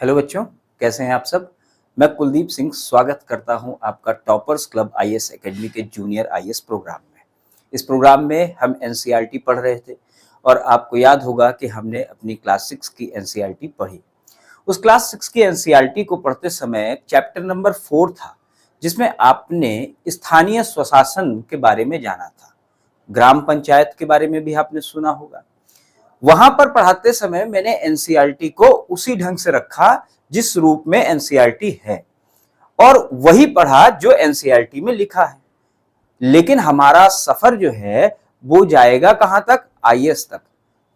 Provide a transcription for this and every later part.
Hello बच्चों, कैसे हैं आप सब। मैं कुलदीप सिंह स्वागत करता हूं आपका टॉपर्स क्लब आईएएस एकेडमी के जूनियर आईएएस प्रोग्राम में। इस प्रोग्राम में हम एनसीईआरटी पढ़ रहे थे और आपको याद होगा कि हमने अपनी क्लास 6 की एनसीईआरटी पढ़ी। उस क्लास 6 की एनसीईआरटी को पढ़ते समय चैप्टर नंबर 4 था, जिसमें आपने स्थानीय स्वशासन के बारे में जाना था। ग्राम पंचायत के बारे में भी आपने सुना होगा। वहां पर पढ़ाते समय मैंने एनसीईआरटी को उसी ढंग से रखा जिस रूप में एनसीईआरटी है और वही पढ़ा जो एनसीईआरटी में लिखा है। लेकिन हमारा सफर जो है वो जाएगा कहां तक, आईएएस तक।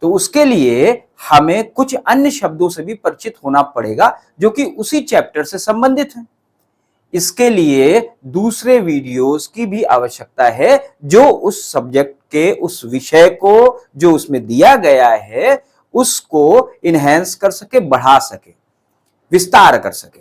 तो उसके लिए हमें कुछ अन्य शब्दों से भी परिचित होना पड़ेगा जो कि उसी चैप्टर से संबंधित है। इसके लिए दूसरे वीडियोस की भी आवश्यकता है जो उस सब्जेक्ट के उस विषय को जो उसमें दिया गया है उसको इनहेंस कर सके, बढ़ा सके, विस्तार कर सके।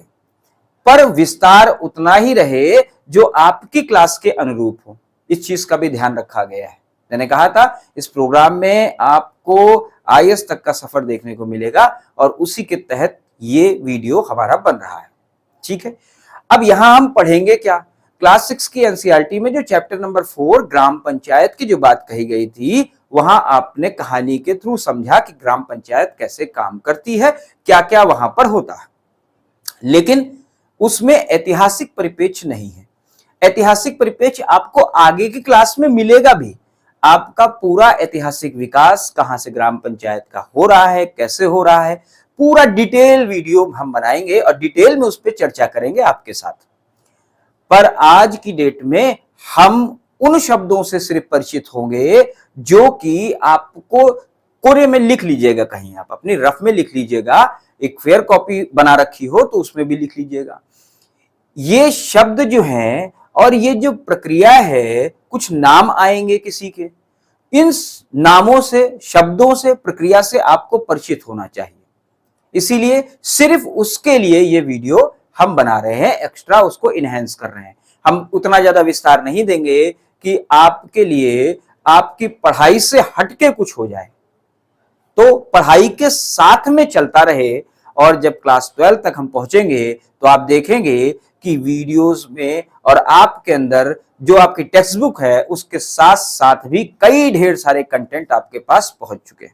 पर विस्तार उतना ही रहे जो आपकी क्लास के अनुरूप हो। इस चीज का भी ध्यान रखा गया है। मैंने कहा था इस प्रोग्राम में आपको आईएएस तक का सफर देखने को मिलेगा और उसी के तहत ये वीडियो हमारा बन रहा है। ठीक है, अब यहां हम पढ़ेंगे क्या। क्लास 6 की एनसीईआरटी में जो चैप्टर नंबर 4 ग्राम पंचायत की जो बात कही गई थी, वहां आपने कहानी के थ्रू समझा कि ग्राम पंचायत कैसे काम करती है, क्या क्या वहां पर होता है। लेकिन उसमें ऐतिहासिक परिप्रेक्ष्य नहीं है। ऐतिहासिक परिप्रेक्ष्य आपको आगे की क्लास में मिलेगा भी। आपका पूरा ऐतिहासिक विकास कहां से ग्राम पंचायत का हो रहा है, कैसे हो रहा है, पूरा डिटेल वीडियो हम बनाएंगे और डिटेल में उस पर चर्चा करेंगे आपके साथ। पर आज की डेट में हम उन शब्दों से सिर्फ परिचित होंगे जो कि आपको कोरे में लिख लीजिएगा, कहीं आप अपनी रफ में लिख लीजिएगा, एक फेयर कॉपी बना रखी हो तो उसमें भी लिख लीजिएगा। ये शब्द जो हैं और ये जो प्रक्रिया है, कुछ नाम आएंगे किसी के, इन नामों से, शब्दों से, प्रक्रिया से आपको परिचित होना चाहिए। इसीलिए सिर्फ उसके लिए ये वीडियो हम बना रहे हैं, एक्स्ट्रा उसको इनहेंस कर रहे हैं। हम उतना ज्यादा विस्तार नहीं देंगे कि आपके लिए आपकी पढ़ाई से हटके कुछ हो जाए, तो पढ़ाई के साथ में चलता रहे। और जब क्लास 12 तक हम पहुंचेंगे तो आप देखेंगे कि वीडियोस में और आपके अंदर जो आपकी टेक्स्ट बुक है उसके साथ साथ भी कई ढेर सारे कंटेंट आपके पास पहुंच चुके हैं।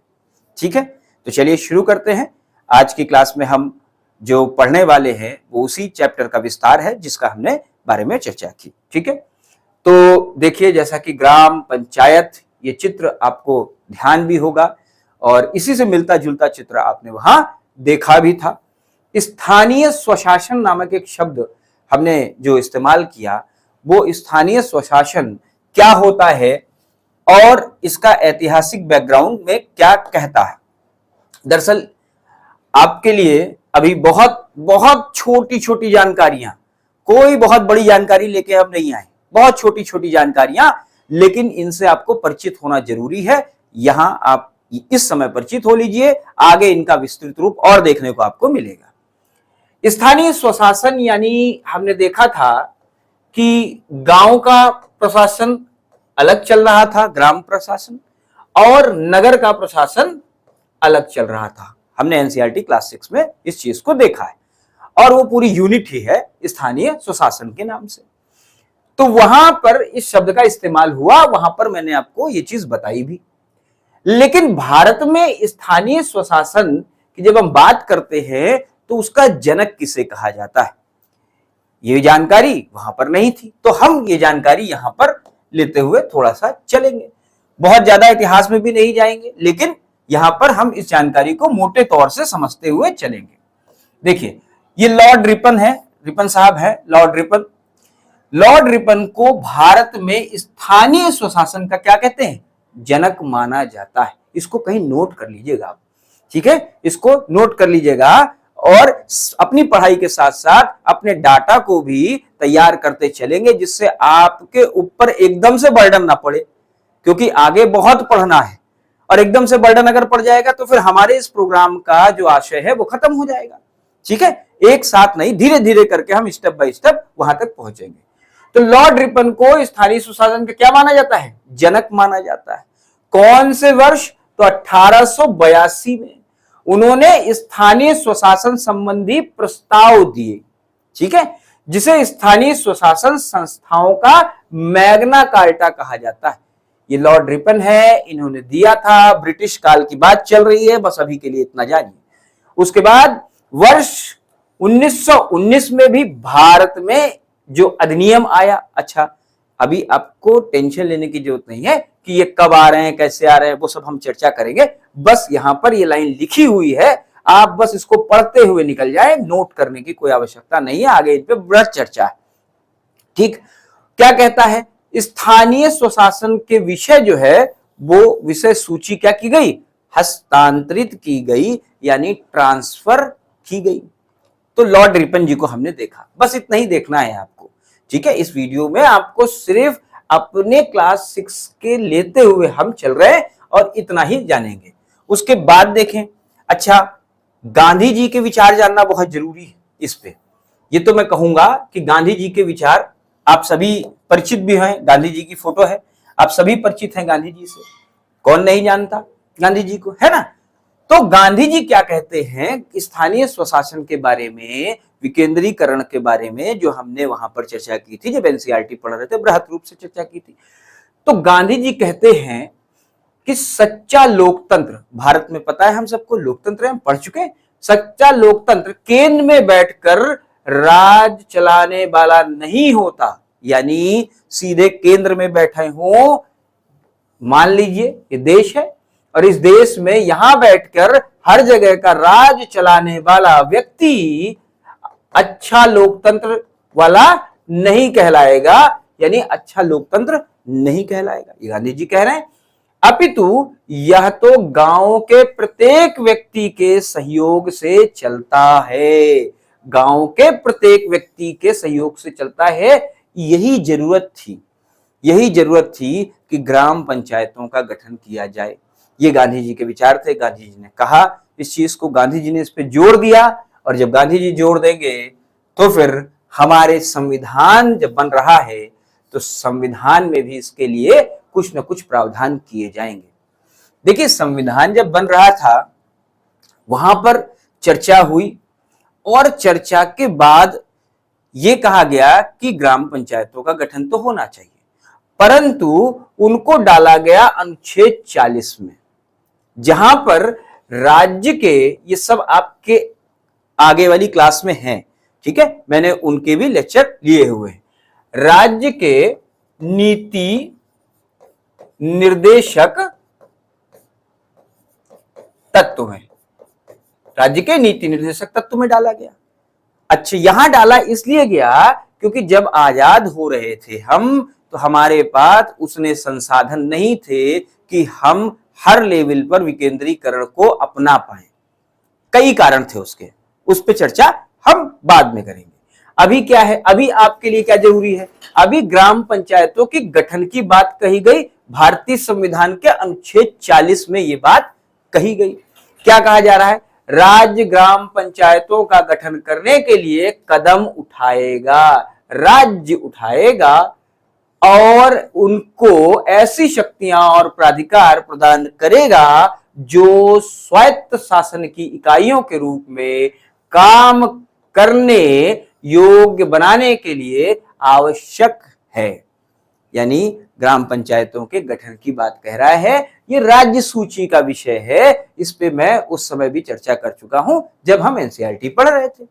ठीक है, तो चलिए शुरू करते हैं। आज की क्लास में हम जो पढ़ने वाले हैं वो उसी चैप्टर का विस्तार है जिसका हमने बारे में चर्चा की। ठीक है, तो देखिए, जैसा कि ग्राम पंचायत, ये चित्र आपको ध्यान भी होगा और इसी से मिलता जुलता चित्र आपने वहां देखा भी था। स्थानीय स्वशासन नामक एक शब्द हमने जो इस्तेमाल किया, वो स्थानीय स्वशासन क्या होता है और इसका ऐतिहासिक बैकग्राउंड में क्या कहता है। दरअसल आपके लिए अभी बहुत बहुत छोटी छोटी जानकारियां, कोई बहुत बड़ी जानकारी लेके हम नहीं आए, बहुत छोटी छोटी जानकारियां, लेकिन इनसे आपको परिचित होना जरूरी है। यहां आप इस समय परिचित हो लीजिए, आगे इनका विस्तृत रूप और देखने को आपको मिलेगा। स्थानीय स्वशासन यानी हमने देखा था कि गांव का प्रशासन अलग चल रहा था, ग्राम प्रशासन, और नगर का प्रशासन अलग चल रहा था। हमने एनसीईआरटी क्लास 6 में इस चीज को देखा है और वो पूरी यूनिट ही है स्थानीय स्वशासन के नाम से। तो वहां पर इस शब्द का इस्तेमाल हुआ, वहां पर मैंने आपको ये चीज बताई भी। लेकिन भारत में स्थानीय स्वशासन की जब हम बात करते हैं तो उसका जनक किसे कहा जाता है, ये जानकारी वहां पर नहीं थी। तो हम ये जानकारी यहां पर लेते हुए थोड़ा सा चलेंगे, बहुत ज्यादा इतिहास में भी नहीं जाएंगे, लेकिन यहां पर हम इस जानकारी को मोटे तौर से समझते हुए चलेंगे। देखिए, ये लॉर्ड रिपन है, रिपन साहब है, लॉर्ड रिपन। लॉर्ड रिपन को भारत में स्थानीय स्वशासन का क्या कहते हैं, जनक माना जाता है। इसको कहीं नोट कर लीजिएगा आप, ठीक है, इसको नोट कर लीजिएगा और अपनी पढ़ाई के साथ साथ अपने डाटा को भी तैयार करते चलेंगे, जिससे आपके ऊपर एकदम से बर्डन ना पड़े, क्योंकि आगे बहुत पढ़ना है और एकदम से बर्डन अगर पड़ जाएगा तो फिर हमारे इस प्रोग्राम का जो आशय है वो खत्म हो जाएगा। ठीक है, एक साथ नहीं, धीरे धीरे करके हम स्टेप बाय स्टेप वहां तक पहुंचेंगे। तो लॉर्ड रिपन को स्थानीय सुशासन का क्या माना जाता है, जनक माना जाता है। कौन से वर्ष, तो 1882 में। उन्होंने स्थानीय स्वशासन संबंधी प्रस्ताव दिए, ठीक है, जिसे स्थानीय स्वशासन संस्थाओं का मैग्ना कार्टा कहा जाता है। ये लॉर्ड रिपन है, इन्होंने दिया था, ब्रिटिश काल की बात चल रही है, बस अभी के लिए इतना जानिए। उसके बाद वर्ष 1919 में भी भारत में जो अधिनियम आया, अच्छा अभी आपको टेंशन लेने की जरूरत नहीं है कि ये कब आ रहे हैं, कैसे आ रहे हैं, वो सब हम चर्चा करेंगे। बस यहां पर ये लाइन लिखी हुई है, आप बस इसको पढ़ते हुए निकल जाए, नोट करने की कोई आवश्यकता नहीं है, आगे इन पे बृहद चर्चा है। ठीक, क्या कहता है, स्थानीय स्वशासन के विषय जो है वो विषय सूची क्या की गई, हस्तांतरित की गई, यानी ट्रांसफर की गई। तो लॉर्ड रिपन जी को हमने देखा, बस इतना ही देखना है आपको, ठीक है। इस वीडियो में आपको सिर्फ अपने क्लास 6 के लेते हुए हम चल रहे हैं और इतना ही जानेंगे। उसके बाद देखें, अच्छा गांधी जी के विचार जानना बहुत जरूरी है इस पे। ये तो मैं कहूंगा कि गांधी जी के विचार आप सभी परिचित भी हैं, गांधी जी की फोटो है, आप सभी परिचित हैं गांधी जी से, कौन नहीं जानता गांधी जी को, है ना। तो गांधी जी क्या कहते हैं स्थानीय स्वशासन के बारे में, विकेंद्रीकरण के बारे में, जो हमने वहां पर चर्चा की थी, जब एनसीईआरटी पढ़ रहे थे, बृहद रूप से चर्चा की थी। तो गांधी जी कहते हैं कि सच्चा लोकतंत्र, भारत में पता है हम सबको लोकतंत्र हम पढ़ चुके हैं, सच्चा लोकतंत्र केंद्र में बैठकर राज चलाने वाला नहीं होता, यानी सीधे केंद्र में बैठे हो, मान लीजिए ये देश है और इस देश में यहां बैठकर हर जगह का राज चलाने वाला व्यक्ति अच्छा लोकतंत्र वाला नहीं कहलाएगा, यानी अच्छा लोकतंत्र नहीं कहलाएगा, ये गांधी जी कह रहे हैं। अपितु यह तो गांव के प्रत्येक व्यक्ति के सहयोग से चलता है, गांव के प्रत्येक व्यक्ति के सहयोग से चलता है। यही जरूरत थी कि ग्राम पंचायतों का गठन किया जाए। ये गांधी जी के विचार थे, गांधी जी ने कहा इस चीज को, गांधी जी ने इस पे जोर दिया, और जब गांधी जी जोर देंगे तो फिर हमारे संविधान जब बन रहा है तो संविधान में भी इसके लिए कुछ न कुछ प्रावधान किए जाएंगे। देखिए संविधान जब बन रहा था वहां पर चर्चा हुई और चर्चा के बाद यह कहा गया कि ग्राम पंचायतों का गठन तो होना चाहिए, परंतु उनको डाला गया अनुच्छेद 40 में, जहां पर राज्य के, ये सब आपके आगे वाली क्लास में हैं, ठीक है, मैंने उनके भी लेक्चर लिए हुए हैं। राज्य के नीति निर्देशक तत्व में, राज्य के नीति निर्देशक तत्व में डाला गया। अच्छा यहां डाला इसलिए गया क्योंकि जब आजाद हो रहे थे हम, तो हमारे पास उतने संसाधन नहीं थे कि हम हर लेवल पर विकेंद्रीकरण को अपना पाए, कई कारण थे उसके, उस पर चर्चा हम बाद में करेंगे। अभी क्या है, अभी आपके लिए क्या जरूरी है, अभी ग्राम पंचायतों के गठन की बात कही गई, भारतीय संविधान के अनुच्छेद 40 में ये बात कही गई। क्या कहा जा रहा है, राज्य ग्राम पंचायतों का गठन करने के लिए कदम उठाएगा, राज्य उठाएगा और उनको ऐसी शक्तियां और प्राधिकार प्रदान करेगा जो स्वायत्त शासन की इकाइयों के रूप में काम करने योग्य बनाने के लिए आवश्यक है। यानी ग्राम पंचायतों के गठन की बात कह रहा है, ये राज्य सूची का विषय है, इस पे मैं उस समय भी चर्चा कर चुका हूं जब हम एनसीईआरटी पढ़ रहे थे।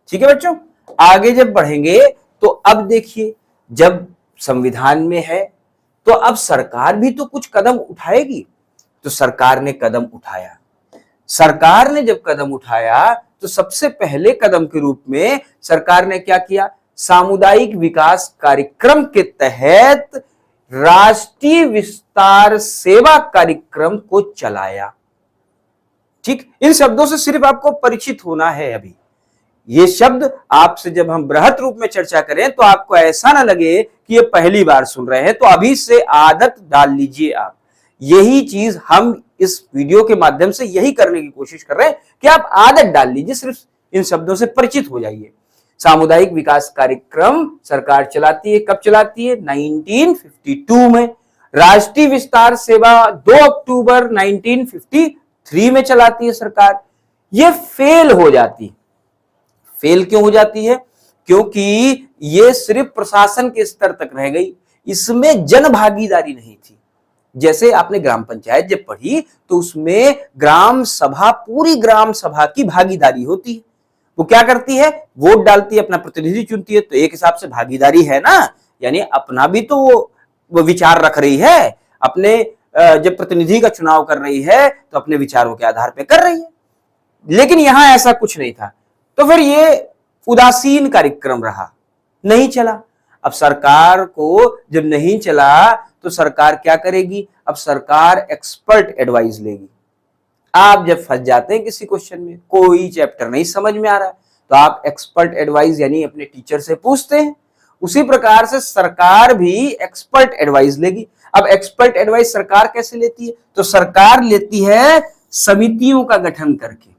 ठीक है बच्चों, आगे जब बढ़ेंगे तो अब देखिए, जब संविधान में है तो अब सरकार भी तो कुछ कदम उठाएगी, तो सरकार ने कदम उठाया। सरकार ने जब कदम उठाया तो सबसे पहले कदम के रूप में सरकार ने क्या किया, सामुदायिक विकास कार्यक्रम के तहत राष्ट्रीय विस्तार सेवा कार्यक्रम को चलाया। ठीक, इन शब्दों से सिर्फ आपको परिचित होना है। अभी ये शब्द आपसे जब हम बृहद रूप में चर्चा करें तो आपको ऐसा ना लगे कि ये पहली बार सुन रहे हैं, तो अभी से आदत डाल लीजिए आप। यही चीज हम इस वीडियो के माध्यम से यही करने की कोशिश कर रहे हैं कि आप आदत डाल लीजिए, सिर्फ इन शब्दों से परिचित हो जाइए। सामुदायिक विकास कार्यक्रम सरकार चलाती है, कब चलाती है, 1952 में। राष्ट्रीय विस्तार सेवा 2 अक्टूबर 1953 में चलाती है सरकार। ये फेल हो जाती। फेल क्यों हो जाती है? क्योंकि ये सिर्फ प्रशासन के स्तर तक रह गई, इसमें जन भागीदारी नहीं थी। जैसे आपने ग्राम पंचायत जब पढ़ी तो उसमें ग्राम सभा, पूरी ग्राम सभा की भागीदारी होती है। वो क्या करती है? वोट डालती है, अपना प्रतिनिधि चुनती है, तो एक हिसाब से भागीदारी है ना, यानी अपना भी तो वो विचार रख रही है। अपने जब प्रतिनिधि का चुनाव कर रही है तो अपने विचारों के आधार पर कर रही है। लेकिन यहां ऐसा कुछ नहीं था, तो फिर ये उदासीन कार्यक्रम रहा, नहीं चला। अब सरकार को जब नहीं चला तो सरकार क्या करेगी? अब सरकार एक्सपर्ट एडवाइस लेगी। आप जब फंस जाते हैं किसी क्वेश्चन में, कोई चैप्टर नहीं समझ में आ रहा है, तो आप एक्सपर्ट एडवाइस यानी अपने टीचर से पूछते हैं। उसी प्रकार से सरकार भी एक्सपर्ट एडवाइस लेगी। अब एक्सपर्ट एडवाइस सरकार कैसे लेती है? तो सरकार लेती है समितियों का गठन करके,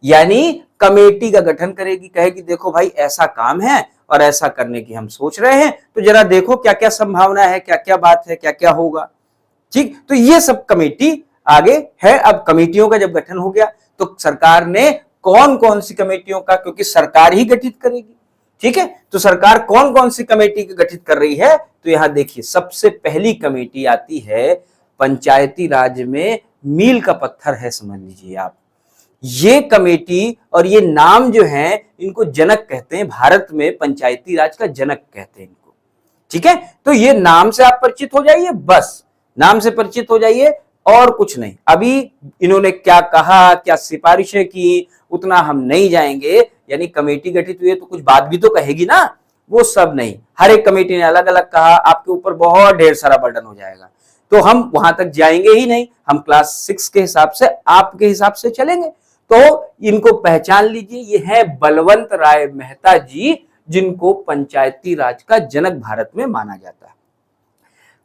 यानी कमेटी का गठन करेगी, कहेगी देखो भाई ऐसा काम है और ऐसा करने की हम सोच रहे हैं, तो जरा देखो क्या क्या संभावना है, क्या क्या बात है, क्या क्या होगा। ठीक, तो ये सब कमेटी आगे है। अब कमेटियों का जब गठन हो गया तो सरकार ने कौन कौन सी कमेटियों का, क्योंकि सरकार ही गठित करेगी, ठीक है, तो सरकार कौन कौन सी कमेटी गठित कर रही है? तो यहां देखिए सबसे पहली कमेटी आती है पंचायती राज में मील का पत्थर है, समझ लीजिए आप। ये कमेटी और ये नाम जो है इनको जनक कहते हैं, भारत में पंचायती राज का जनक कहते हैं इनको, ठीक है। तो ये नाम से आप परिचित हो जाइए, बस नाम से परिचित हो जाइए और कुछ नहीं। अभी इन्होंने क्या कहा, क्या सिफारिशें की, उतना हम नहीं जाएंगे। यानी कमेटी गठित हुई है तो कुछ बात भी तो कहेगी ना, वो सब नहीं। हर एक कमेटी ने अलग अलग कहा, आपके ऊपर बहुत ढेर सारा बर्डन हो जाएगा, तो हम वहां तक जाएंगे ही नहीं। हम क्लास 6 के हिसाब से, आपके हिसाब से चलेंगे। तो इनको पहचान लीजिए, ये है बलवंत राय मेहता जी, जिनको पंचायती राज का जनक भारत में माना जाता है।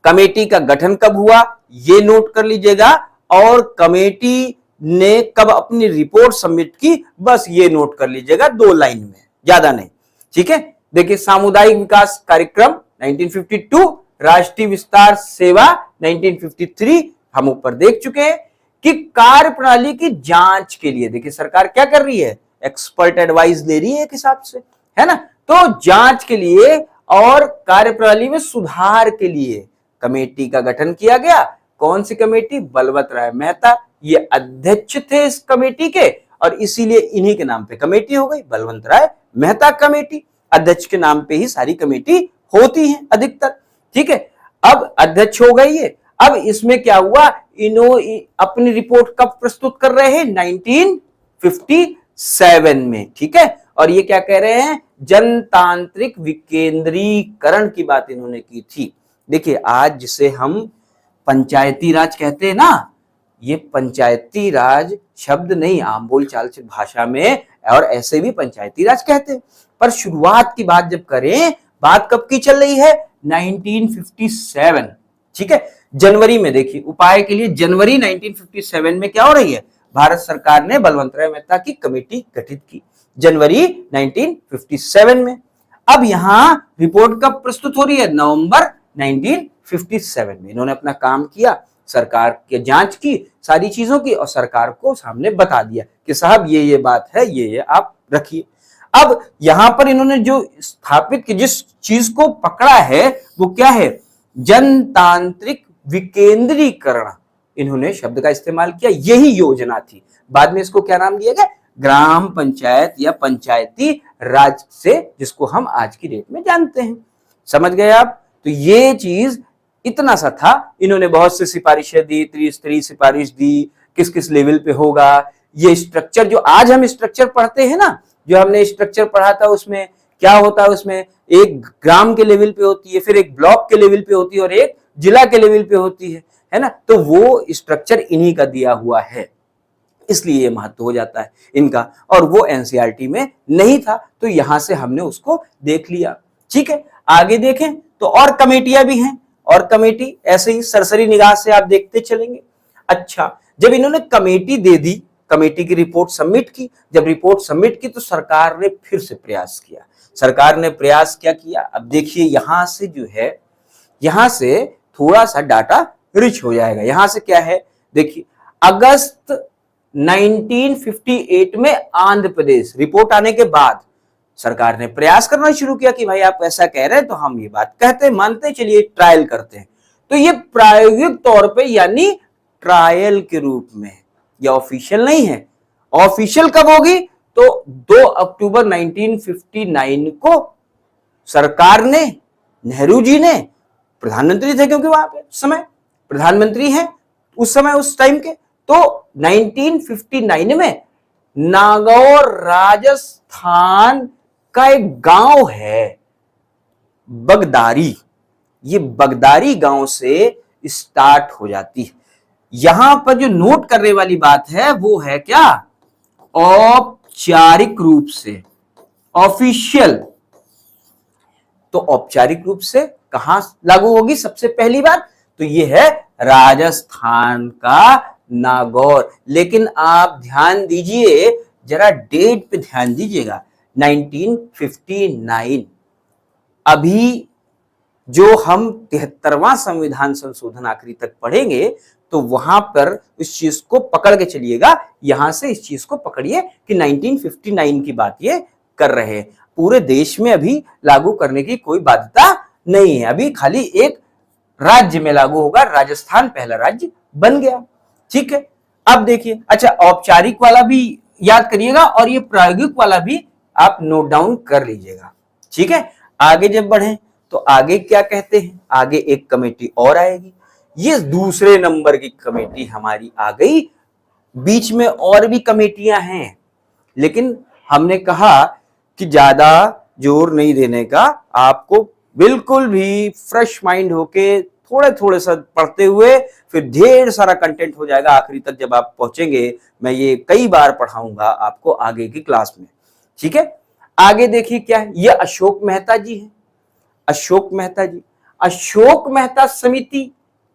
कमेटी का गठन कब हुआ ये नोट कर लीजिएगा, और कमेटी ने कब अपनी रिपोर्ट सबमिट की, बस ये नोट कर लीजिएगा 2 लाइन में, ज्यादा नहीं, ठीक है। देखिए, सामुदायिक विकास कार्यक्रम 1952, राष्ट्रीय विस्तार सेवा 1953 हम ऊपर देख चुके हैं। कि कार्य प्रणाली की जांच के लिए देखिए सरकार क्या कर रही है, एक्सपर्ट एडवाइस ले रही है एक हिसाब से, है ना। तो जांच के लिए और कार्य प्रणाली में सुधार के लिए कमेटी का गठन किया गया। कौन सी कमेटी? बलवंत राय मेहता, ये अध्यक्ष थे इस कमेटी के, और इसीलिए इन्हीं के नाम पे कमेटी हो गई, बलवंत राय मेहता कमेटी। अध्यक्ष के नाम पे ही सारी कमेटी होती है अधिकतर, ठीक है। अब अध्यक्ष हो गई है। अब इसमें क्या हुआ, इन्होंने अपनी रिपोर्ट कब प्रस्तुत कर रहे हैं? 1957 में, ठीक है। और ये क्या कह रहे हैं? जनतांत्रिक विकेंद्रीकरण की बात इन्होंने की थी। देखिए, आज जिसे हम पंचायती राज कहते हैं ना, ये पंचायती राज शब्द नहीं, आम बोलचाल से भाषा में और ऐसे भी पंचायती राज कहते हैं। पर शुरुआत की बात जब करें, बात कब की चल रही है? 1957, ठीक है। जनवरी में देखिए, उपाय के लिए जनवरी 1957 में क्या हो रही है, भारत सरकार ने बलवंत राय मेहता की कमेटी गठित की, जनवरी 1957 में। अब यहां रिपोर्ट कब प्रस्तुत हो रही है? नवंबर 1957 में। इन्होंने अपना काम किया, सरकार की जांच की, सारी चीजों की, और सरकार को सामने बता दिया कि साहब ये बात है, ये आप रखिए। अब यहां पर इन्होंने जो स्थापित की, जिस चीज को पकड़ा है वो क्या है? जनतांत्रिक विकेंद्रीकरण, इन्होंने शब्द का इस्तेमाल किया, यही योजना थी। बाद में इसको क्या नाम दिया गया? ग्राम पंचायत या पंचायती राज से, जिसको हम आज की डेट में जानते हैं। समझ गए आप? तो ये चीज इतना सा था। इन्होंने बहुत सी सिफारिशें दी, त्रिस्तरीय सिफारिश दी, किस किस लेवल पे होगा ये स्ट्रक्चर। जो आज हम स्ट्रक्चर पढ़ते हैं ना, जो हमने स्ट्रक्चर पढ़ा था, उसमें क्या होता है? उसमें एक ग्राम के लेवल पे होती है, फिर एक ब्लॉक के लेवल पे होती है, और एक जिला के लेवल पे होती है ना। तो वो स्ट्रक्चर इन्हीं का दिया हुआ है, इसलिए ये महत्व हो जाता है इनका। और वो एनसीईआरटी में नहीं था, तो यहां से हमने उसको देख लिया, ठीक है। आगे देखें तो और कमेटियां भी हैं, और कमेटी ऐसे ही सरसरी निगाह से आप देखते चलेंगे। अच्छा, जब इन्होंने कमेटी दे दी, कमेटी की रिपोर्ट सबमिट की, जब रिपोर्ट सबमिट की तो सरकार ने फिर से प्रयास किया। सरकार ने प्रयास क्या किया? अब देखिए, यहां से जो है, यहां से थोड़ा सा डाटा रिच हो जाएगा। यहां से क्या है, देखिए, अगस्त 1958 में आंध्र प्रदेश रिपोर्ट आने के बाद सरकार ने प्रयास करना शुरू किया कि भाई आप ऐसा कह रहे हैं तो हम ये बात कहते मानते, चलिए ट्रायल करते हैं। तो ये प्रायोगिक तौर पे यानी ट्रायल के रूप में, यह ऑफिशियल नहीं है। ऑफिशियल कब होगी? तो 2 अक्टूबर 1959 को सरकार ने, नेहरू जी ने, प्रधानमंत्री थे क्योंकि वहां पे समय प्रधानमंत्री हैं उस समय, उस टाइम के, तो 1959 में नागौर राजस्थान का एक गांव है बगदारी, ये बगदारी गांव से स्टार्ट हो जाती है। यहां पर जो नोट करने वाली बात है वो है क्या? औपचारिक रूप से, ऑफिशियल। तो औपचारिक रूप से कहां लागू होगी सबसे पहली बात? तो ये है राजस्थान का नागौर। लेकिन आप ध्यान दीजिए, जरा डेट पे ध्यान दीजिएगा, 1959। अभी जो हम 73वां संविधान संशोधन आखिरी तक पढ़ेंगे तो वहां पर इस चीज को पकड़ के चलिएगा, यहां से इस चीज को पकड़िए कि 1959 की बात ये कर रहे हैं। पूरे देश में अभी लागू करने की कोई बाध्यता नहीं है, अभी खाली एक राज्य में लागू होगा, राजस्थान पहला राज्य बन गया। ठीक है, अब देखिए, अच्छा औपचारिक वाला भी याद करिएगा और ये प्रायोगिक वाला भी आप नोट डाउन कर लीजिएगा। ठीक है, आगे जब बढ़े तो आगे क्या कहते हैं? आगे एक कमेटी और आएगी, ये दूसरे नंबर की कमेटी हमारी आ गई। बीच में और भी कमेटियां हैं, लेकिन हमने कहा कि ज्यादा जोर नहीं देने का, आपको बिल्कुल भी फ्रेश माइंड होके थोड़े थोड़े सा पढ़ते हुए फिर ढेर सारा कंटेंट हो जाएगा आखिरी तक जब आप पहुंचेंगे। मैं ये कई बार पढ़ाऊंगा आपको आगे की क्लास में। ठीक है, आगे देखिए क्या है, ये अशोक मेहता जी है। अशोक मेहता जी, अशोक मेहता समिति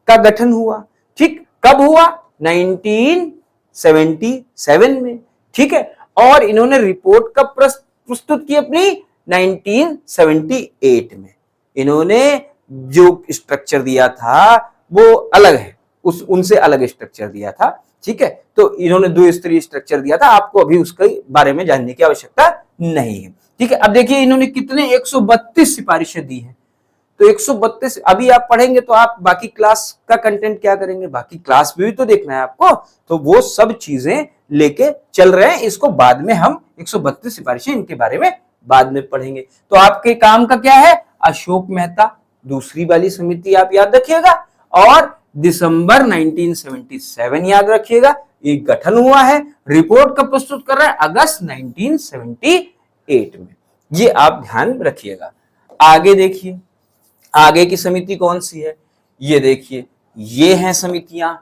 का गठन हुआ। ठीक, कब हुआ? 1977 में। ठीक है, और इन्होंने रिपोर्ट कब प्रस्तुत की अपनी? 1978 में। इन्होंने जो स्ट्रक्चर दिया था वो अलग है, उनसे अलग स्ट्रक्चर दिया था। ठीक है, तो इन्होंने 2 स्तरीय स्ट्रक्चर दिया था, आपको अभी उसके बारे में जानने की आवश्यकता नहीं है। ठीक है, अब देखिए इन्होंने कितने 132 सिफारिशें दी हैं। तो 132 अभी आप पढ़ेंगे तो आप बाकी क्लास का कंटेंट क्या करेंगे? बाकी क्लास भी तो देखना है आपको, तो वो सब चीजें लेके चल रहे हैं। इसको बाद में हम 132 सिफारिशें, इनके बारे में बाद में पढ़ेंगे। तो आपके काम का क्या है? अशोक मेहता दूसरी वाली समिति आप याद रखिएगा, और दिसंबर 1977 याद रखिएगा, ये गठन हुआ है। रिपोर्ट कब प्रस्तुत कर रहा है? अगस्त 1978 में। ये आप ध्यान रखिएगा। आगे देखिए, आगे की समिति कौन सी है? ये देखिए, ये है समितियां।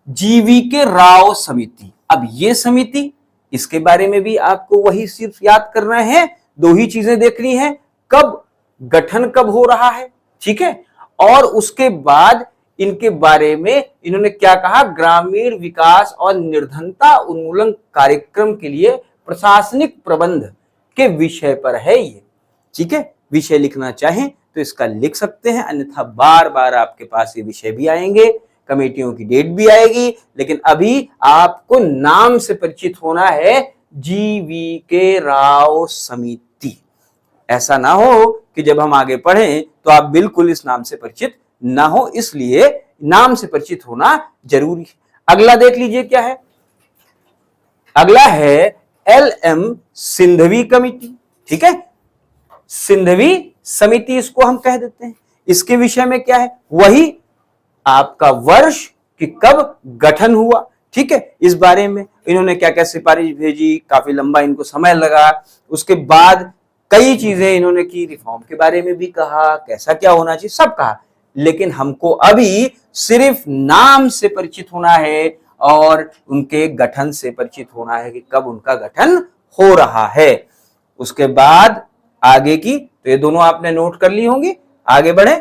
जीवीके राव समिति। अब ये समिति, इसके बारे में भी आपको वही सिर्फ याद करना है, 2 ही चीजें देखनी है, कब गठन कब हो रहा है। ठीक है, और उसके बाद इनके बारे में इन्होंने क्या कहा? ग्रामीण विकास और निर्धनता उन्मूलन कार्यक्रम के लिए प्रशासनिक प्रबंध के विषय पर है ये। ठीक है, विषय लिखना चाहें तो इसका लिख सकते हैं, अन्यथा बार बार आपके पास ये विषय भी आएंगे, कमेटियों की डेट भी आएगी। लेकिन अभी आपको नाम से परिचित होना है, जीवीके राव समिति। ऐसा ना हो कि जब हम आगे पढ़ें तो आप बिल्कुल इस नाम से परिचित ना हो, इसलिए नाम से परिचित होना जरूरी है। अगला देख लीजिए क्या है, अगला है LM सिंधवी कमेटी। ठीक है, सिंधवी समिति इसको हम कह देते हैं। इसके विषय में क्या है? वही आपका वर्ष कि कब गठन हुआ। ठीक है, इस बारे में इन्होंने क्या क्या सिफारिश भेजी, काफी लंबा इनको समय लगा। उसके बाद कई चीजें इन्होंने की, रिफॉर्म के बारे में भी कहा, कैसा क्या होना चाहिए, सब कहा। लेकिन हमको अभी सिर्फ नाम से परिचित होना है और उनके गठन से परिचित होना है कि कब उनका गठन हो रहा है। उसके बाद आगे की, तो ये दोनों आपने नोट कर ली होंगी। आगे बढ़े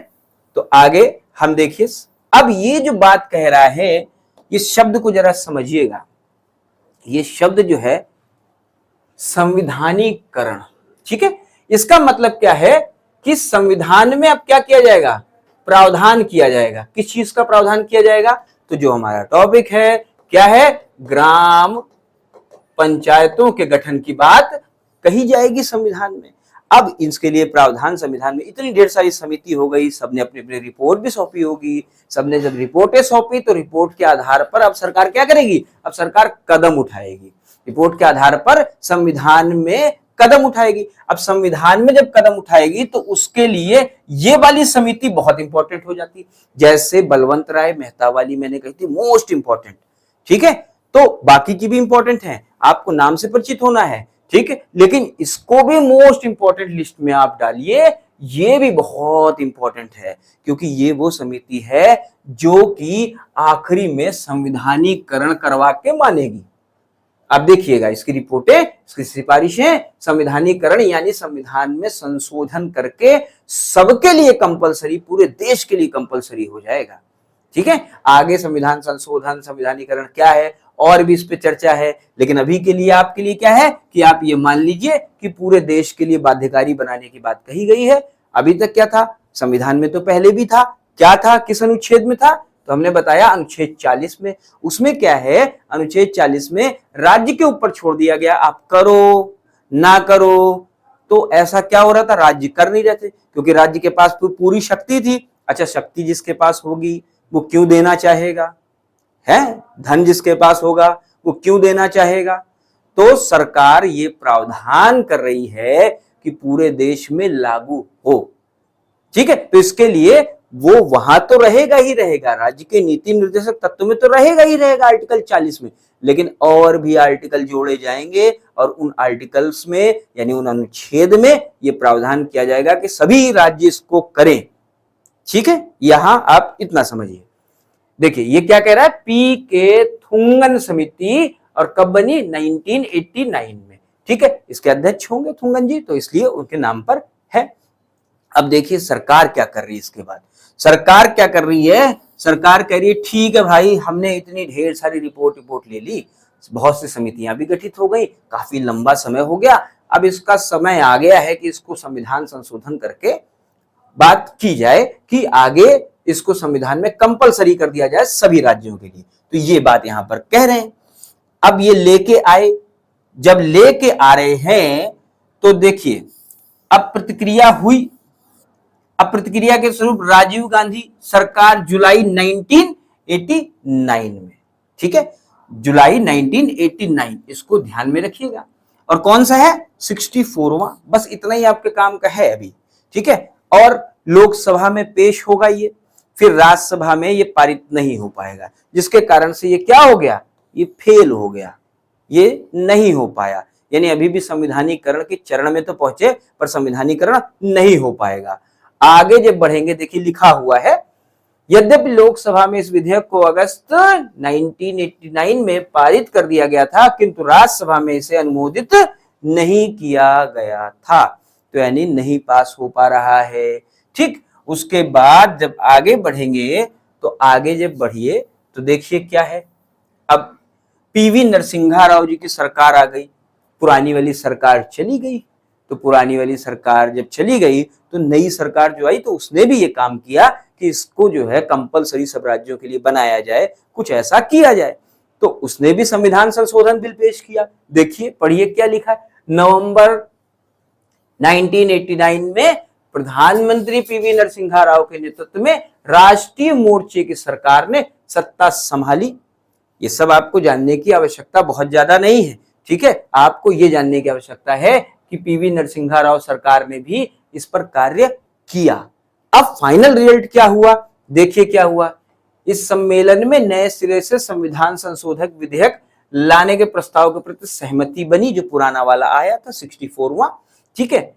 तो आगे हम देखिए, अब ये जो बात कह रहा है, ये शब्द को जरा समझिएगा। ये शब्द जो है संविधानीकरण। ठीक है, इसका मतलब क्या है कि संविधान में अब क्या किया जाएगा? प्रावधान किया जाएगा। किस चीज का प्रावधान किया जाएगा? तो जो हमारा टॉपिक है क्या है? ग्राम पंचायतों के गठन की बात कही जाएगी संविधान में। अब इसके लिए प्रावधान संविधान में, इतनी ढेर सारी समिति हो गई, सबने अपनी अपनी रिपोर्ट भी सौंपी होगी। सबने जब रिपोर्टें सौंपी तो रिपोर्ट के आधार पर अब सरकार क्या करेगी, अब सरकार कदम उठाएगी, रिपोर्ट के आधार पर संविधान में कदम उठाएगी। अब संविधान में जब कदम उठाएगी तो उसके लिए ये वाली समिति बहुत इंपॉर्टेंट हो जाती, जैसे बलवंत राय मेहता वाली मैंने कही थी मोस्ट इंपॉर्टेंट, ठीक है। तो बाकी की भी इंपॉर्टेंट है, आपको नाम से परिचित होना है, ठीक है, लेकिन इसको भी मोस्ट इंपॉर्टेंट लिस्ट में आप डालिए, ये भी बहुत इंपॉर्टेंट है, क्योंकि ये वो समिति है जो कि आखिरी में संविधानीकरण करवा के मानेगी। अब देखिएगा इसकी रिपोर्टें, इसकी सिफारिशें संविधानीकरण यानी संविधान में संशोधन करके सबके लिए कंपलसरी, पूरे देश के लिए कंपलसरी हो जाएगा, ठीक है। आगे संविधान संशोधन संविधानीकरण क्या है और भी इस पे चर्चा है, लेकिन अभी के लिए आपके लिए क्या है कि आप ये मान लीजिए कि पूरे देश के लिए बाध्यकारी बनाने की बात कही गई है। अभी तक क्या था संविधान में, तो पहले भी था, क्या था, किस अनुच्छेद में था, तो हमने बताया अनुच्छेद 40 में। उसमें क्या है, अनुच्छेद 40 में राज्य के ऊपर छोड़ दिया गया, आप करो ना करो। तो ऐसा क्या हो रहा था, राज्य कर नहीं रहे थे, क्योंकि राज्य के पास पूरी शक्ति थी। अच्छा, शक्ति जिसके पास होगी वो क्यों देना चाहेगा, है, धन जिसके पास होगा वो क्यों देना चाहेगा। तो सरकार ये प्रावधान कर रही है कि पूरे देश में लागू हो, ठीक है। तो इसके लिए वो वहां तो रहेगा ही रहेगा, राज्य के नीति निर्देशक तत्व में तो रहेगा ही रहेगा आर्टिकल 40 में, लेकिन और भी आर्टिकल जोड़े जाएंगे और उन आर्टिकल्स में यानी उन अनुच्छेद में ये प्रावधान किया जाएगा कि सभी राज्य इसको करें, ठीक है। यहां आप इतना समझिए। देखिए ये क्या कह रहा है, पी के थुंगन समिति, और कब बनी, 1989 में, ठीक है। इसके अध्यक्ष होंगे थुंगन जी, तो इसलिए उनके नाम पर है। अब देखिए सरकार क्या कर रही है, इसके बाद सरकार क्या कर रही है, सरकार कह रही है ठीक है भाई, हमने इतनी ढेर सारी रिपोर्ट ले ली, बहुत सी समितियां भी गठित हो गई, काफी लंबा समय हो गया, अब इसका समय आ गया है कि इसको संविधान संशोधन करके बात की जाए कि आगे इसको संविधान में कंपलसरी कर दिया जाए सभी राज्यों के लिए। तो ये बात यहां पर कह रहे हैं। अब ये लेके आए, जब लेके आ रहे हैं तो देखिए अब प्रतिक्रिया हुई। अब प्रतिक्रिया के स्वरूप राजीव गांधी सरकार जुलाई 1989 में, ठीक है, जुलाई 1989, इसको ध्यान में रखिएगा। और कौन सा है, 64वां, बस इतना ही आपके काम का है अभी, ठीक है। और लोकसभा में पेश होगा ये, फिर राज्यसभा में ये पारित नहीं हो पाएगा, जिसके कारण से ये क्या हो गया, ये फेल हो गया, ये नहीं हो पाया, यानी अभी भी संविधानीकरण के चरण में तो पहुंचे पर संविधानीकरण नहीं हो पाएगा। आगे जब बढ़ेंगे, देखिए लिखा हुआ है, यद्यपि लोकसभा में इस विधेयक को अगस्त 1989 में पारित कर दिया गया था, किंतु राज्यसभा में इसे अनुमोदित नहीं किया गया था, तो यानी नहीं पास हो पा रहा है, ठीक। उसके बाद जब आगे बढ़ेंगे तो आगे जब बढ़िए तो देखिए क्या है, अब पीवी नरसिम्हा राव जी की सरकार आ गई, पुरानी वाली सरकार चली गई। तो पुरानी वाली सरकार जब चली गई तो नई सरकार जो आई तो उसने भी ये काम किया कि इसको जो है कंपलसरी सब राज्यों के लिए बनाया जाए, कुछ ऐसा किया जाए। तो उसने भी संविधान संशोधन बिल पेश किया। देखिए पढ़िए क्या लिखा है, नवंबर 1989 में प्रधानमंत्री पीवी नरसिम्हा राव के नेतृत्व में राष्ट्रीय मोर्चे की सरकार ने सत्ता संभाली। ये सब आपको जानने की आवश्यकता बहुत ज्यादा नहीं है, ठीक है। आपको ये जानने की आवश्यकता है कि पीवी नरसिम्हा राव सरकार ने भी इस पर कार्य किया। अब फाइनल रिजल्ट क्या हुआ, देखिए क्या हुआ, इस सम्मेलन में नए सिरे से संविधान संशोधक विधेयक लाने के प्रस्ताव के प्रति सहमति बनी, जो पुराना वाला आया था 64वां, ठीक है।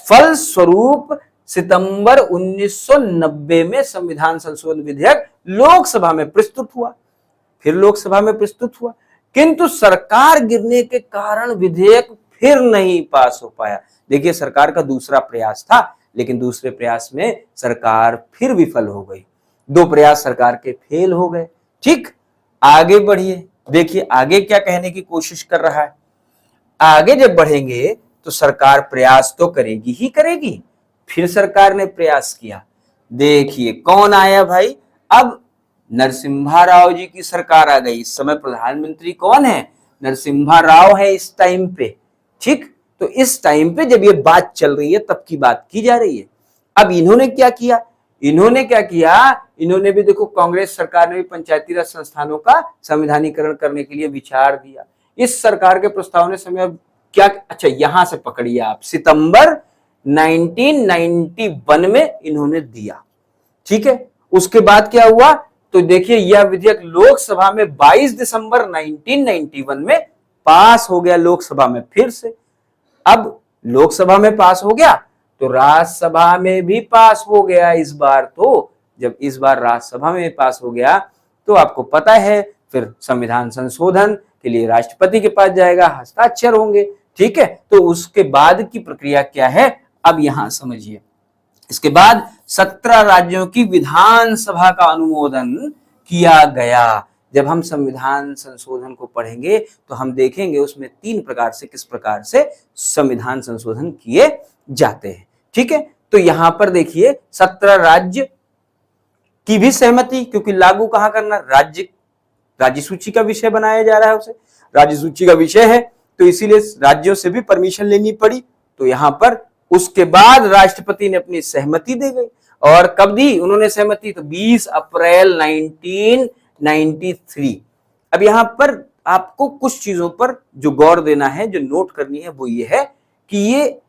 फल स्वरूप सितंबर 1990 में संविधान संशोधन विधेयक लोकसभा में प्रस्तुत हुआ, फिर लोकसभा में प्रस्तुत हुआ, किंतु सरकार गिरने के कारण विधेयक फिर नहीं पास हो पाया। देखिए सरकार का दूसरा प्रयास था, लेकिन दूसरे प्रयास में सरकार फिर विफल हो गई, दो प्रयास सरकार के फेल हो गए, ठीक। आगे बढ़िए, देखिए आगे क्या कहने की कोशिश कर रहा है। आगे जब बढ़ेंगे तो सरकार प्रयास तो करेगी ही करेगी, फिर सरकार ने प्रयास किया, देखिए कौन आया भाई, अब नरसिम्हा राव जी की सरकार आ गई। इस समय प्रधानमंत्री कौन है, नरसिम्हा राव है इस टाइम पे, ठीक। तो इस टाइम पे जब ये बात चल रही है तब की बात की जा रही है। अब इन्होंने क्या किया, इन्होंने भी देखो, कांग्रेस सरकार ने भी पंचायती राज संस्थानों का संविधानीकरण करने के लिए विचार दिया। इस सरकार के प्रस्ताव ने समय क्या, अच्छा यहां से पकड़िए आप, सितंबर 1991 में इन्होंने दिया, ठीक है। उसके बाद क्या हुआ, तो देखिए यह विधेयक लोकसभा में 22 दिसंबर 1991 में पास हो गया, लोकसभा में फिर से। अब लोकसभा में पास हो गया तो राज्यसभा में भी पास हो गया इस बार। तो जब इस बार राज्यसभा में पास हो गया तो आपको पता है फिर संविधान संशोधन के लिए राष्ट्रपति के पास जाएगा, हस्ताक्षर होंगे, ठीक है। तो उसके बाद की प्रक्रिया क्या है, अब यहां समझिए। इसके बाद 17 राज्यों की विधानसभा का अनुमोदन किया गया। जब हम संविधान संशोधन को पढ़ेंगे तो हम देखेंगे उसमें 3 प्रकार से, किस प्रकार से संविधान संशोधन किए जाते हैं, ठीक है। तो यहां पर देखिए 17 राज्य की भी सहमति, क्योंकि लागू कहां करना, राज्य सूची का विषय बनाया जा रहा है, उसे राज्य सूची का विषय है तो इसीलिए राज्यों से भी परमिशन लेनी पड़ी। तो यहां पर उसके बाद राष्ट्रपति ने अपनी सहमति दे गई। और कब दी उन्होंने सहमति, तो 20 अप्रैल 1993। अब यहां पर आपको कुछ चीजों पर जो गौर देना है, जो नोट करनी है, वो ये है कि ये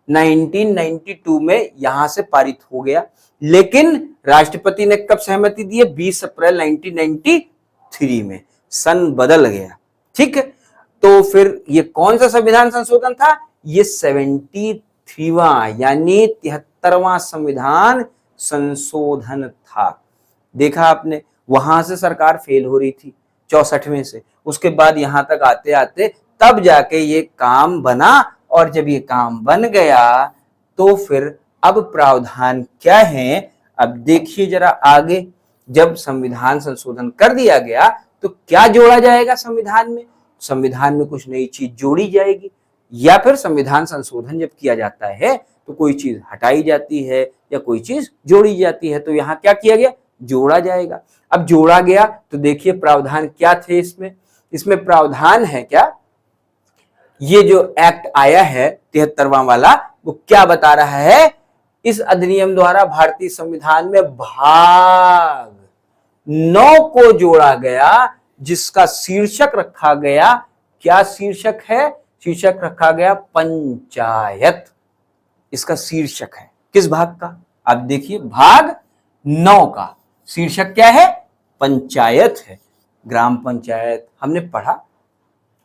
1992 में यहां से पारित हो गया, लेकिन राष्ट्रपति ने कब सहमति दी है, 20 अप्रैल 1993 में। सन बदल गया, ठीक है। तो फिर ये कौन सा संविधान संशोधन था, ये 73वां यानी 73वां संविधान संशोधन था। देखा आपने, वहां से सरकार फेल हो रही थी 64वें से, उसके बाद यहां तक आते आते तब जाके ये काम बना। और जब ये काम बन गया तो फिर अब प्रावधान क्या है, अब देखिए जरा आगे। जब संविधान संशोधन कर दिया गया तो क्या जोड़ा जाएगा संविधान में, संविधान में कुछ नई चीज जोड़ी जाएगी, या फिर संविधान संशोधन जब किया जाता है तो कोई चीज हटाई जाती है या कोई चीज जोड़ी जाती है। तो यहाँ क्या किया गया, जोड़ा जाएगा। अब जोड़ा गया तो देखिए प्रावधान क्या थे इसमें प्रावधान है क्या, ये जो एक्ट आया है 73वां वाला, वो क्या बता रहा है, इस अधिनियम द्वारा भारतीय संविधान में भाग 9 को जोड़ा गया, जिसका शीर्षक रखा गया, क्या शीर्षक है, शीर्षक रखा गया पंचायत। इसका शीर्षक है किस भाग का, आप देखिए भाग 9 का शीर्षक क्या है, पंचायत है। ग्राम पंचायत हमने पढ़ा,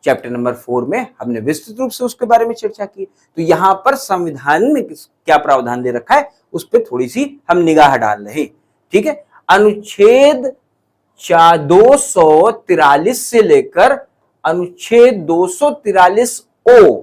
चैप्टर नंबर 4 में हमने विस्तृत रूप से उसके बारे में चर्चा की। तो यहां पर संविधान में क्या प्रावधान दे रखा है उस पर थोड़ी सी हम निगाह डाल रहे, ठीक है। अनुच्छेद 243 से लेकर अनुच्छेद 243 ओ,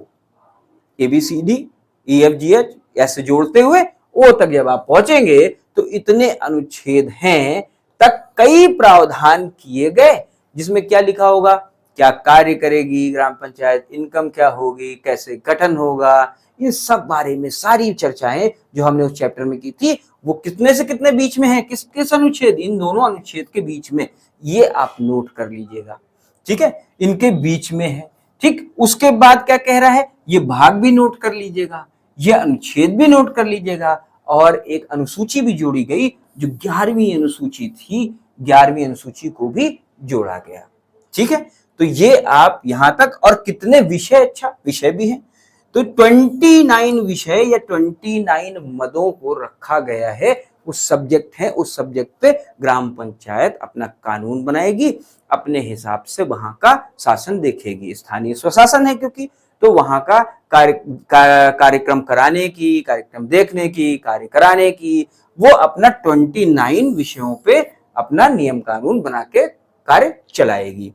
ABCD EFGH ऐसे जोड़ते हुए ओ तक जब आप पहुंचेंगे तो इतने अनुच्छेद हैं तक कई प्रावधान किए गए, जिसमें क्या लिखा होगा, क्या कार्य करेगी ग्राम पंचायत, इनकम क्या होगी, कैसे गठन होगा, इन सब बारे में सारी चर्चाएं जो हमने उस चैप्टर में की थी, वो कितने से कितने बीच में है, किस किस अनुच्छेद, इन दोनों अनुच्छेद के बीच में। ये आप नोट कर लीजिएगा, ठीक है, इनके बीच में है, ठीक। उसके बाद क्या कह रहा है, ये भाग भी नोट कर लीजिएगा, ये अनुच्छेद भी नोट कर लीजिएगा, और एक अनुसूची भी जोड़ी गई जो 11वीं अनुसूची थी, 11वीं अनुसूची को भी जोड़ा गया, ठीक है। तो ये आप यहां तक, और कितने विषय, अच्छा विषय भी हैं, तो 29 विषय या 29 मदों को रखा गया है, उस सब्जेक्ट है, उस सब्जेक्ट पे ग्राम पंचायत अपना कानून बनाएगी, अपने हिसाब से वहां का शासन देखेगी, स्थानीय स्वशासन है क्योंकि, तो वहां का कार्यक्रम कराने की, कार्यक्रम देखने की, कार्य कराने की, वो अपना 29 विषयों पे अपना नियम कानून बना के कार्य चलाएगी।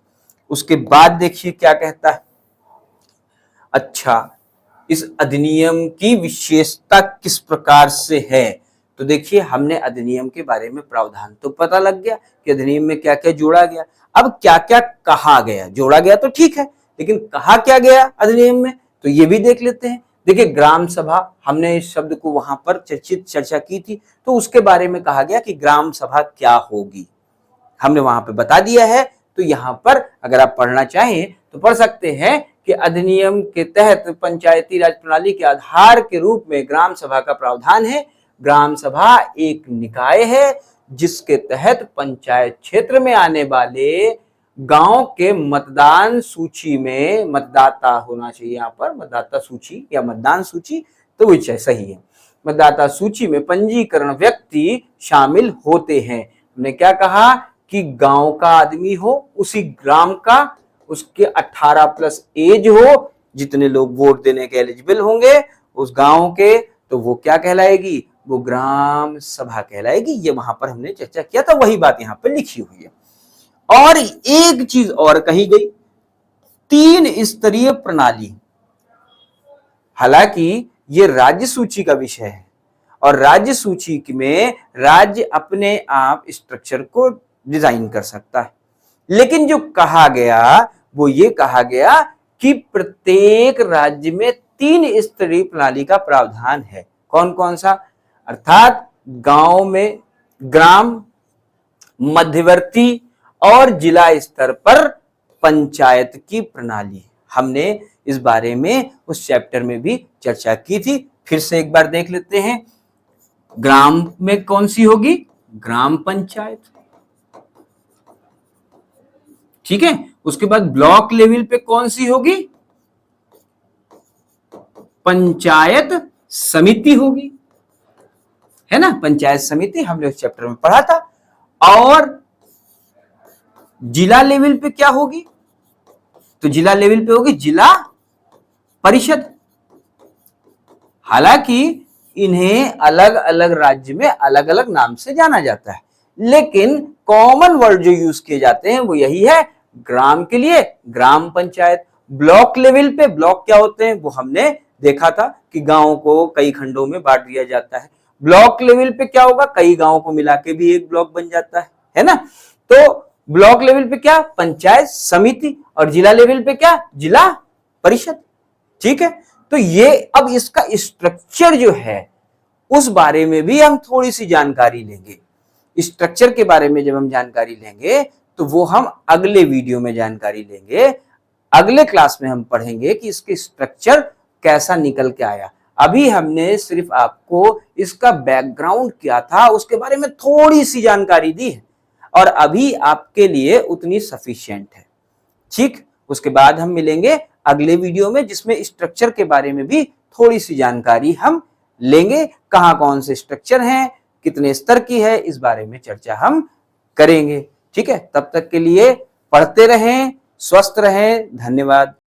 उसके बाद देखिए क्या कहता है, अच्छा इस अधिनियम की विशेषता किस प्रकार से है, तो देखिए हमने अधिनियम के बारे में प्रावधान तो पता लग गया कि अधिनियम में क्या क्या जोड़ा गया। अब क्या क्या कहा गया, जोड़ा गया तो ठीक है, लेकिन कहा क्या गया अधिनियम में, तो ये भी देख लेते हैं। देखिए ग्राम सभा, हमने इस शब्द को वहां पर चर्चा की थी, तो उसके बारे में कहा गया कि ग्राम सभा क्या होगी, हमने वहां पे बता दिया है। तो यहां पर अगर आप पढ़ना चाहें तो पढ़ सकते हैं कि अधिनियम के तहत पंचायती राज प्रणाली के आधार के रूप में ग्राम सभा का प्रावधान है। ग्राम सभा एक निकाय है जिसके तहत पंचायत क्षेत्र में आने वाले गांव के मतदान सूची में मतदाता होना चाहिए, यहाँ पर मतदाता सूची या मतदान सूची तो वो सही है, मतदाता सूची में पंजीकरण व्यक्ति शामिल होते हैं। हमने क्या कहा कि गांव का आदमी हो, उसी ग्राम का, उसके 18+ एज हो, जितने लोग वोट देने के एलिजिबल होंगे उस गांव के, तो वो क्या कहलाएगी, वो ग्राम सभा कहलाएगी। ये वहां पर हमने चर्चा किया था, वही बात यहाँ पर लिखी हुई है। और एक चीज और कही गई, 3 स्तरीय प्रणाली। हालांकि ये राज्य सूची का विषय है और राज्य सूची में राज्य अपने आप स्ट्रक्चर को डिजाइन कर सकता है, लेकिन जो कहा गया वो ये कहा गया कि प्रत्येक राज्य में 3 स्तरीय प्रणाली का प्रावधान है। कौन कौन सा, अर्थात गांव में, ग्राम, मध्यवर्ती और जिला स्तर पर पंचायत की प्रणाली। हमने इस बारे में उस चैप्टर में भी चर्चा की थी, फिर से एक बार देख लेते हैं। ग्राम में कौन सी होगी, ग्राम पंचायत, ठीक है। उसके बाद ब्लॉक लेवल पे कौन सी होगी, पंचायत समिति होगी, है ना, पंचायत समिति हमने उस चैप्टर में पढ़ा था। और जिला लेवल पे क्या होगी, तो जिला लेवल पे होगी जिला परिषद। हालांकि इन्हें अलग अलग राज्य में अलग अलग नाम से जाना जाता है, लेकिन कॉमन वर्ड जो यूज किए जाते हैं वो यही है, ग्राम के लिए ग्राम पंचायत। ब्लॉक लेवल पे ब्लॉक क्या होते हैं वो हमने देखा था कि गांवों को कई खंडों में बांट दिया जाता है। ब्लॉक लेवल पे क्या होगा, कई गांवों को मिला के भी एक ब्लॉक बन जाता है ना। तो ब्लॉक लेवल पे क्या, पंचायत समिति, और जिला लेवल पे क्या, जिला परिषद, ठीक है। तो ये अब इसका स्ट्रक्चर जो है उस बारे में भी हम थोड़ी सी जानकारी लेंगे। स्ट्रक्चर के बारे में जब हम जानकारी लेंगे तो वो हम अगले वीडियो में जानकारी लेंगे, अगले क्लास में हम पढ़ेंगे कि इसके स्ट्रक्चर कैसा निकल के आया। अभी हमने सिर्फ आपको इसका बैकग्राउंड क्या था उसके बारे में थोड़ी सी जानकारी दी है, और अभी आपके लिए उतनी सफिशिएंट है, ठीक। उसके बाद हम मिलेंगे अगले वीडियो में जिसमें स्ट्रक्चर के बारे में भी थोड़ी सी जानकारी हम लेंगे, कहाँ कौन से स्ट्रक्चर हैं, कितने स्तर की है, इस बारे में चर्चा हम करेंगे, ठीक है। तब तक के लिए पढ़ते रहें, स्वस्थ रहें, धन्यवाद।